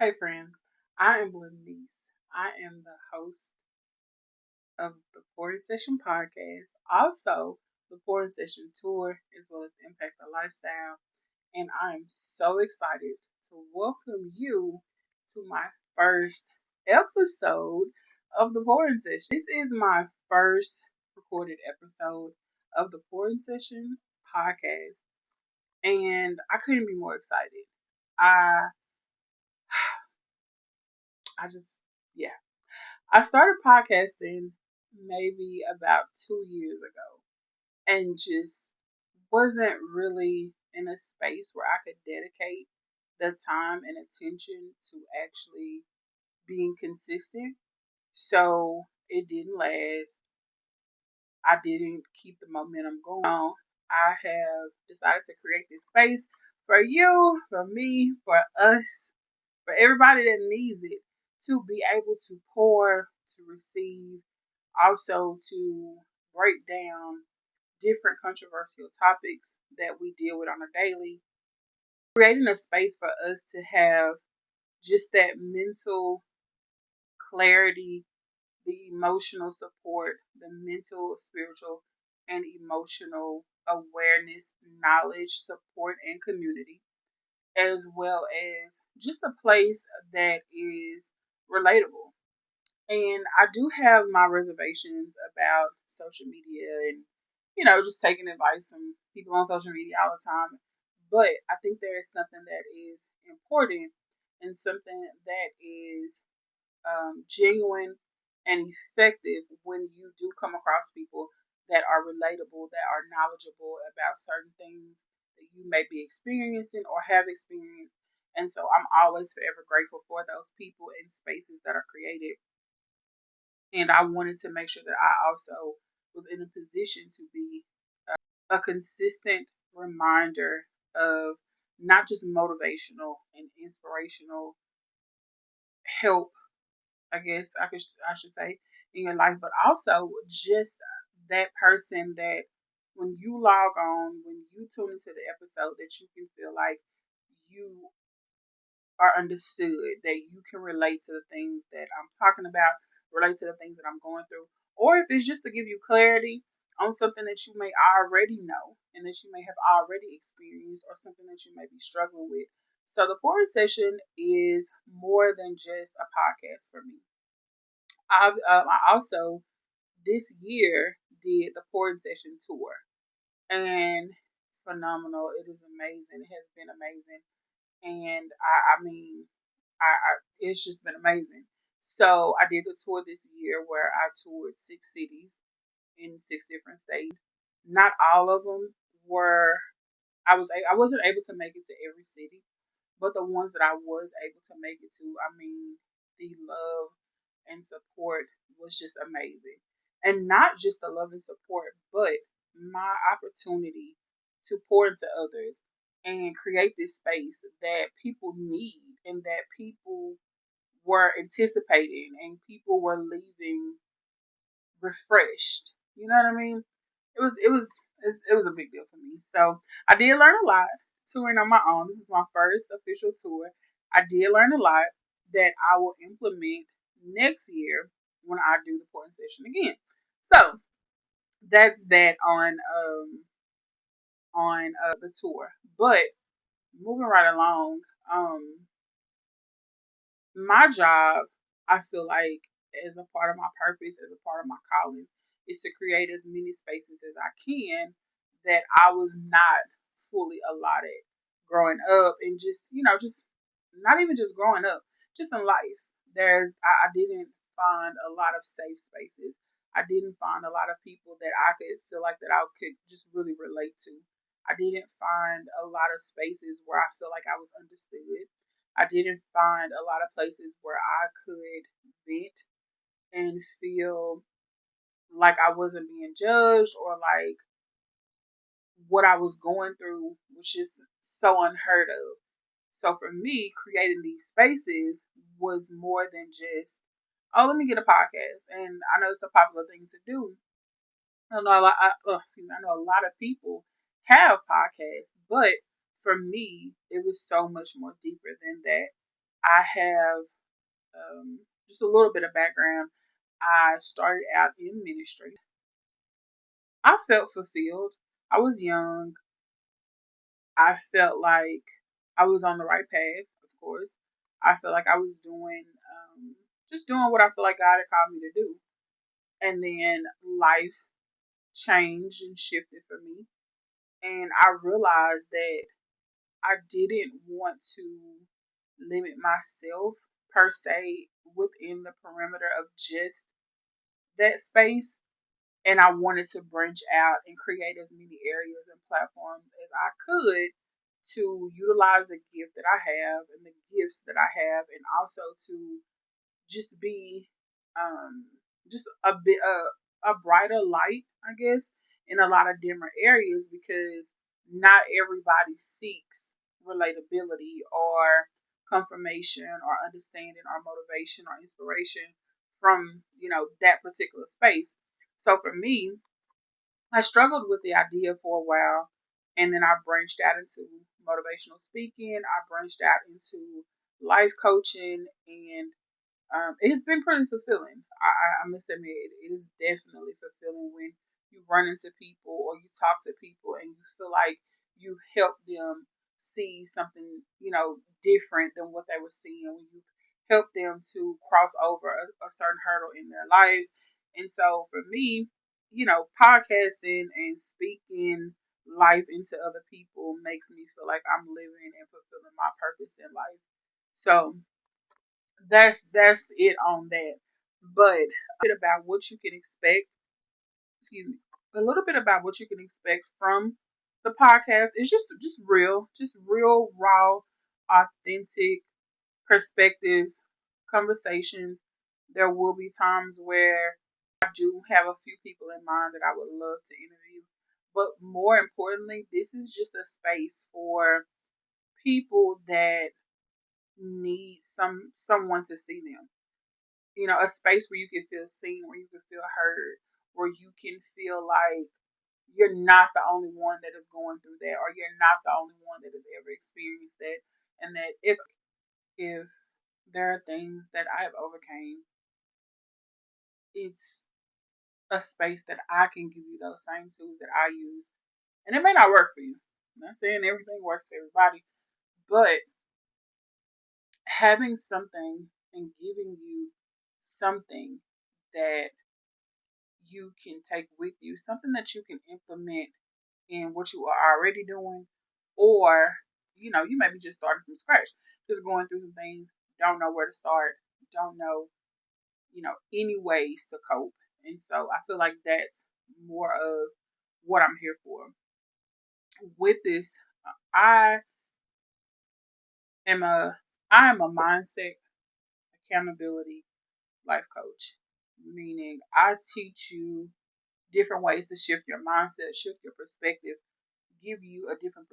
Hey friends, I am Bernice. I am the host of the Pouring Session podcast, also the Pouring Session tour, as well as Impact the Lifestyle. And I am so excited to welcome you to my first episode of the Pouring Session. This is my first recorded episode of the Pouring Session podcast, and I couldn't be more excited. I, I just, yeah. I started podcasting maybe about 2 years ago and just wasn't really in a space where I could dedicate the time and attention to actually being consistent. So it didn't last. I didn't keep the momentum going on. I have decided to create this space for you, for me, for us, for everybody that needs it to be able to pour, to receive, also to break down different controversial topics that we deal with on a daily, creating a space for us to have just that mental clarity, the emotional support, the mental, spiritual, and emotional awareness, knowledge, support, and community, as well as just a place that is relatable. And I do have my reservations about social media and, just taking advice from people on social media all the time. But I think there is something that is important and something that is genuine and effective when you do come across people that are relatable, that are knowledgeable about certain things that you may be experiencing or have experienced. And so I'm always forever grateful for those people and spaces that are created, and I wanted to make sure that I also was in a position to be a consistent reminder of not just motivational and inspirational help, I guess I should say, in your life, but also just that person that when you log on, when you tune into the episode, that you can feel like you are understood, that you can relate to the things that I'm talking about, relate to the things that I'm going through, or if it's just to give you clarity on something that you may already know and that you may have already experienced, or something that you may be struggling with. So the pouring session is more than just a podcast for me. I also this year did the pouring session tour, and phenomenal. It is amazing. It has been amazing, and I mean, it's just been amazing. So I did the tour this year where I toured 6 cities in 6 different states. Not all of them were. I wasn't able to make it to every city, but the ones that I was able to make it to, I mean, the love and support was just amazing. And not just the love and support, but my opportunity to pour into others and create this space that people need and that people were anticipating and people were leaving refreshed. You know what I mean? It was a big deal for me. So I did learn a lot touring on my own. This is my first official tour. I did learn a lot that I will implement next year when I do the pouring session again. So that's that on the tour. But moving right along, my job, I feel like, as a part of my purpose, as a part of my calling, is to create as many spaces as I can that I was not fully allotted growing up, and just not even just growing up, just in life. I didn't find a lot of safe spaces. I didn't find a lot of people that I could feel like that I could just really relate to. I didn't find a lot of spaces where I feel like I was understood. I didn't find a lot of places where I could vent and feel like I wasn't being judged, or like what I was going through was just so unheard of. So for me, creating these spaces was more than just, oh, let me get a podcast. And I know it's a popular thing to do. I know a lot. I know a lot of people have podcasts, but for me, it was so much more deeper than that. I have just a little bit of background. I started out in ministry. I felt fulfilled. I was young. I felt like I was on the right path, of course. I felt like I was doing, just doing what I feel like God had called me to do. And then life changed and shifted for me. And I realized that I didn't want to limit myself per se within the perimeter of just that space. And I wanted to branch out and create as many areas and platforms as I could to utilize the gift that I have and the gifts that I have, and also to just be um, just a bit a brighter light, I guess, in a lot of different areas, because not everybody seeks relatability or confirmation or understanding or motivation or inspiration from that particular space. So for me, I struggled with the idea for a while, and then I branched out into motivational speaking. I branched out into life coaching, and it's been pretty fulfilling. I must admit, it is definitely fulfilling when you run into people or you talk to people and you feel like you've helped them see something, different than what they were seeing. When you've helped them to cross over a certain hurdle in their lives. And so for me, podcasting and speaking life into other people makes me feel like I'm living and fulfilling my purpose in life. So that's it on that. But a bit about what you can expect. Excuse me. A little bit about what you can expect from the podcast. It's just real, raw, authentic perspectives, conversations. There will be times where I do have a few people in mind that I would love to interview. But more importantly, this is just a space for people that need someone to see them. A space where you can feel seen, where you can feel heard, where you can feel like you're not the only one that is going through that, or you're not the only one that has ever experienced that, and that if there are things that I have overcame, it's a space that I can give you those same tools that I use. And it may not work for you. I'm not saying everything works for everybody, but having something and giving you something that you can take with you, something that you can implement in what you are already doing, or you may be just starting from scratch, just going through some things, don't know where to start, don't know, any ways to cope. And so I feel like that's more of what I'm here for. With this, I am a mindset accountability life coach, meaning I teach you different ways to shift your mindset, shift your perspective, give you a different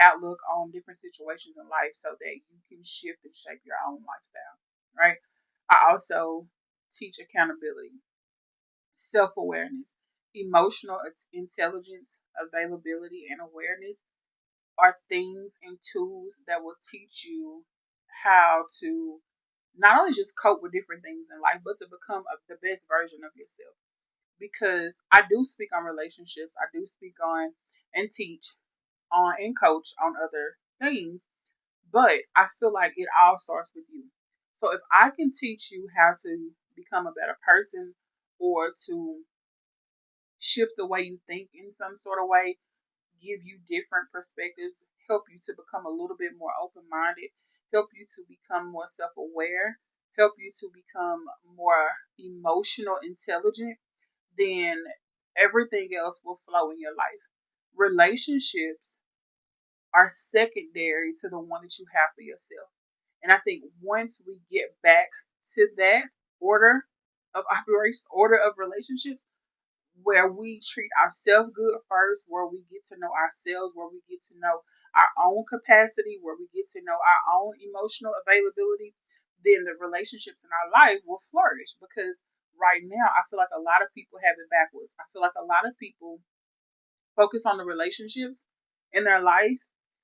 outlook on different situations in life so that you can shift and shape your own lifestyle, right? I also teach accountability, self-awareness, emotional intelligence, availability, and awareness are things and tools that will teach you how to not only just cope with different things in life, but to become the best version of yourself. Because I do speak on relationships, I do speak on and teach on and coach on other things, but I feel like it all starts with you. So if I can teach you how to become a better person, or to shift the way you think in some sort of way, give you different perspectives, help you to become a little bit more open minded, help you to become more self aware, help you to become more emotional intelligent, then everything else will flow in your life. Relationships are secondary to the one that you have for yourself. And I think once we get back to that order of operations, order of relationships, where we treat ourselves good first, where we get to know ourselves, where we get to know our own capacity, where we get to know our own emotional availability, then the relationships in our life will flourish. Because right now, I feel like a lot of people have it backwards. I feel like a lot of people focus on the relationships in their life,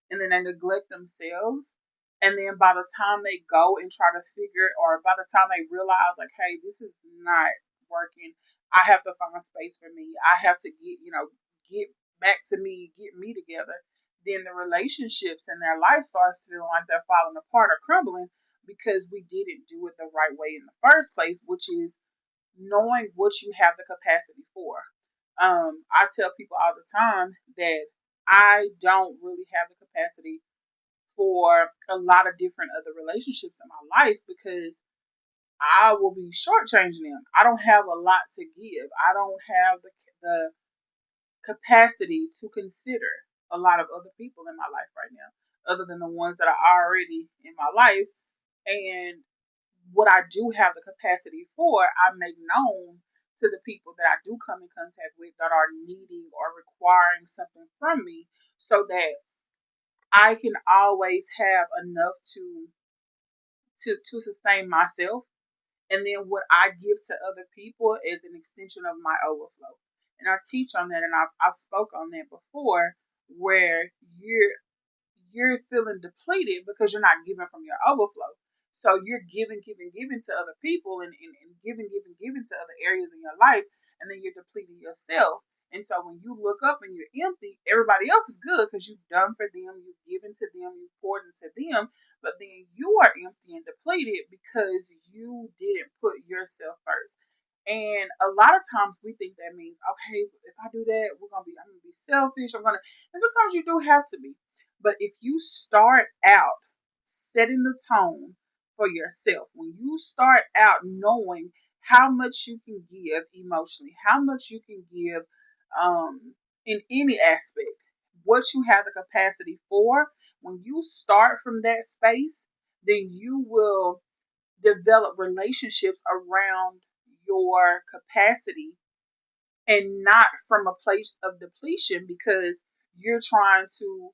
and then they neglect themselves. And then by the time they go and try to figure, or by the time they realize, like, hey, this is not working, I have to find space for me. I have to get back to me, get me together. Then the relationships and their life starts feeling like they're falling apart or crumbling because we didn't do it the right way in the first place, which is knowing what you have the capacity for. I tell people all the time that I don't really have the capacity for a lot of different other relationships in my life because I will be shortchanging them. I don't have a lot to give. I don't have the capacity to consider a lot of other people in my life right now, other than the ones that are already in my life. And what I do have the capacity for, I make known to the people that I do come in contact with that are needing or requiring something from me so that I can always have enough to sustain myself. And then what I give to other people is an extension of my overflow. And I teach on that, and I've spoke on that before, where you're feeling depleted because you're not giving from your overflow. So you're giving to other people and giving to other areas in your life, and then you're depleting yourself. And so when you look up and you're empty, everybody else is good because you've done for them, you've given to them, you've poured into them, but then you are empty and depleted because you didn't put yourself first. And a lot of times we think that means, okay, if I do that, I'm gonna be selfish. And sometimes you do have to be. But if you start out setting the tone for yourself, when you start out knowing how much you can give emotionally, how much you can give in any aspect, what you have the capacity for, when you start from that space, then you will develop relationships around your capacity and not from a place of depletion because you're trying to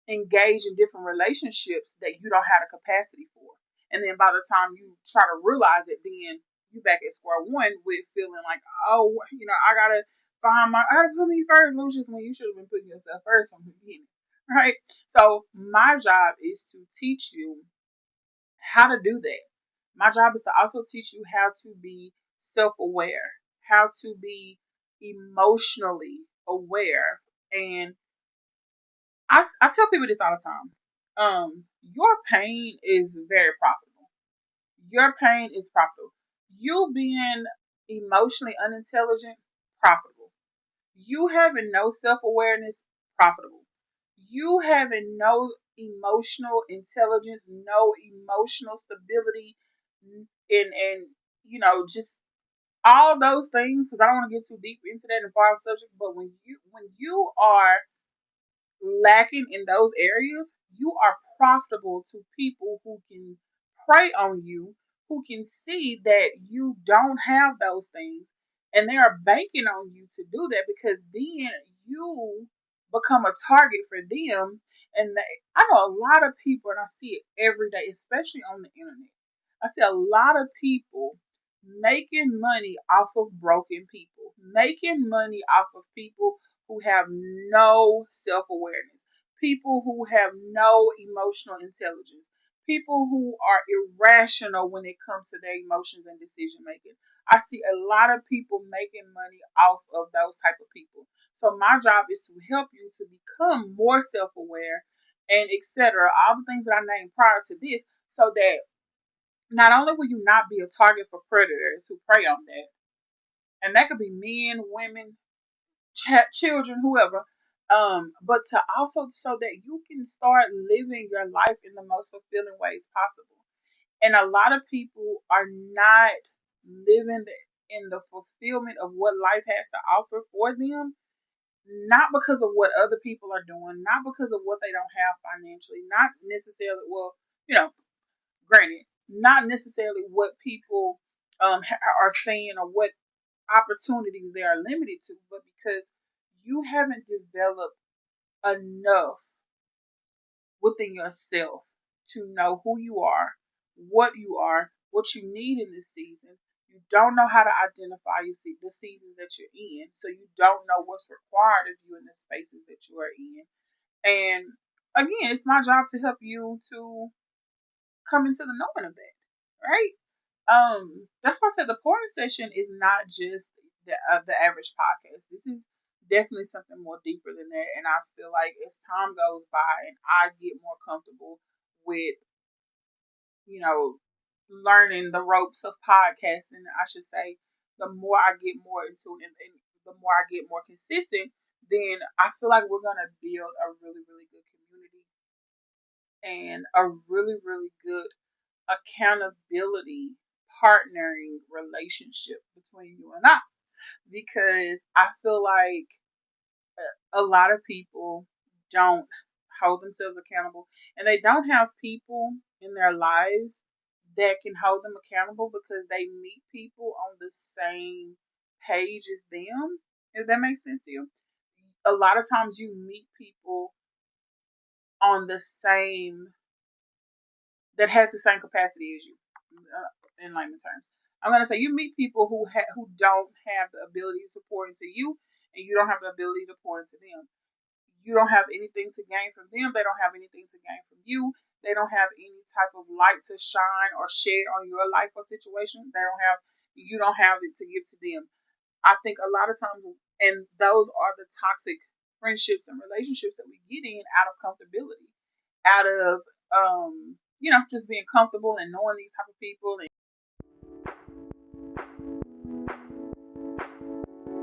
engage in different relationships that you don't have the capacity for. And then by the time you try to realize it, then you back at square one with feeling like, oh, I gotta put me first, Lucius, when you should have been putting yourself first from the beginning. Right? So my job is to teach you how to do that. My job is to also teach you how to be self aware, how to be emotionally aware. And I tell people this all the time. Your pain is very profitable. Your pain is profitable. You being emotionally unintelligent, profitable. You having no self awareness, profitable. You having no emotional intelligence, no emotional stability, and just all those things. Because I don't want to get too deep into that and far off subject. But when you are lacking in those areas, you are profitable to people who can prey on you, who can see that you don't have those things, and they are banking on you to do that because then you become a target for them. And I know a lot of people, and I see it every day, especially on the internet. I see a lot of people making money off of broken people, making money off of people who have no self awareness, people who have no emotional intelligence, people who are irrational when it comes to their emotions and decision making. I see a lot of people making money off of those type of people. So my job is to help you to become more self aware and etc. All the things that I named prior to this, so that not only will you not be a target for predators who prey on that, and that could be men, women, children, whoever, but to also so that you can start living your life in the most fulfilling ways possible. And a lot of people are not living in the fulfillment of what life has to offer for them, not because of what other people are doing, not because of what they don't have financially, not necessarily, well, you know, granted, not necessarily what people are saying or what opportunities they are limited to, but because you haven't developed enough within yourself to know who you are, what you need in this season. You don't know how to identify the seasons that you're in, so you don't know what's required of you in the spaces that you are in. And again, it's my job to help you to come into the knowing of that, right? That's why I said the pouring session is not just the average podcast. This is definitely something more deeper than that. And I feel like as time goes by and I get more comfortable with, learning the ropes of podcasting, I should say, the more I get more into it and the more I get more consistent, then I feel like we're gonna build a really, really good community and a really, really good accountability partnering relationship between you and I, because I feel like a lot of people don't hold themselves accountable and they don't have people in their lives that can hold them accountable because they meet people on the same page as them, if that makes sense to you. A lot of times you meet people on the same that has the same capacity as you, in layman terms. I'm gonna say you meet people who don't have the ability to pour into you, and you don't have the ability to pour into them. You don't have anything to gain from them. They don't have anything to gain from you. They don't have any type of light to shine or shed on your life or situation. You don't have it to give to them. I think a lot of times, and those are the toxic friendships and relationships that we get in out of comfortability, out of just being comfortable and knowing these type of people